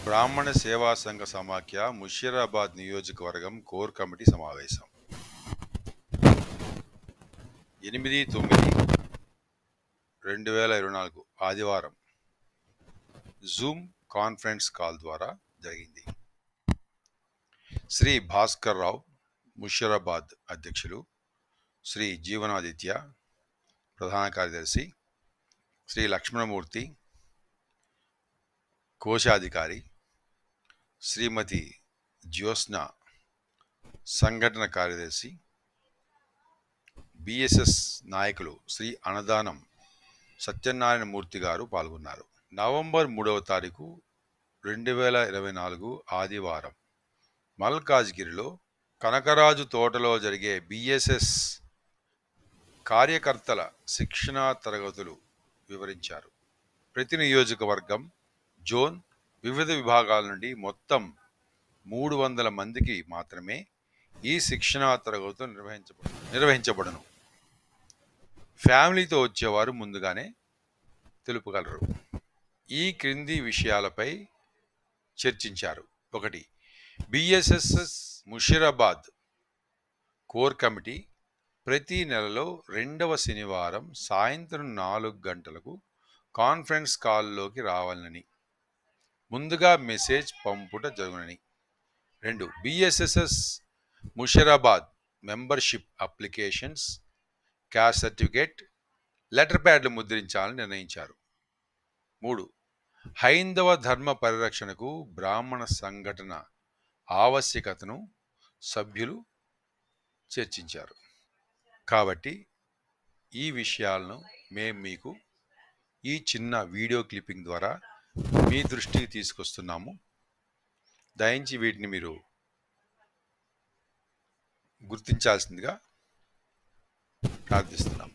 బ్రాహ్మణ సేవా సంఘ సమాఖ్య ముషీరాబాద్ నియోజకవర్గం కోర్ కమిటీ సమావేశం 8/9/2024 ఆదివారం జూమ్ కాన్ఫరెన్స్ కాల్ ద్వారా జరిగింది. శ్రీ భాస్కర్ రావు ముషీరాబాద్ అధ్యక్షులు, శ్రీ జీవనాదిత్య ప్రధాన కార్యదర్శి, శ్రీ లక్ష్మణమూర్తి కోశాధికారి, శ్రీమతి జ్యోత్స్న సంఘటన కార్యదర్శి, బిఎస్ఎస్ నాయకులు శ్రీ అన్నదానం సత్యనారాయణ మూర్తి గారు పాల్గొన్నారు. నవంబర్ 3వ తారీఖు 2024 ఆదివారం మల్కాజ్గిరిలో కనకరాజు తోటలో జరిగే బిఎస్ఎస్ కార్యకర్తల శిక్షణా తరగతులు వివరించారు. ప్రతి నియోజకవర్గం, జోన్, వివిధ విభాగాల నుండి మొత్తం 300 మందికి మాత్రమే ఈ శిక్షణా తరగతులు నిర్వహించబడును. ఫ్యామిలీతో వచ్చేవారు ముందుగానే తెలుపగలరు. ఈ క్రింది విషయాలపై చర్చించారు. 1. బిఎస్ఎస్ ముషీరాబాద్ కోర్ కమిటీ ప్రతి నెలలో 2వ శనివారం సాయంత్రం 4 గంటలకు కాన్ఫరెన్స్ కాల్లోకి రావాలని ముందుగా మెసేజ్ పంపుట జరుగునని. 2. BSS Musheerabad membership applications, caste certificate, letter ప్యాడ్లు ముద్రించాలని నిర్ణయించారు. 3. హైందవ ధర్మ పరిరక్షణకు బ్రాహ్మణ సంఘటన ఆవశ్యకతను సభ్యులు చర్చించారు. కాబట్టి ఈ విషయాలను మేము మీకు ఈ చిన్న వీడియో క్లిప్పింగ్ ద్వారా మీ దృష్టికి తీసుకొస్తున్నాము. దయించి వీటిని మీరు గుర్తించాల్సిందిగా ప్రార్థిస్తున్నాం.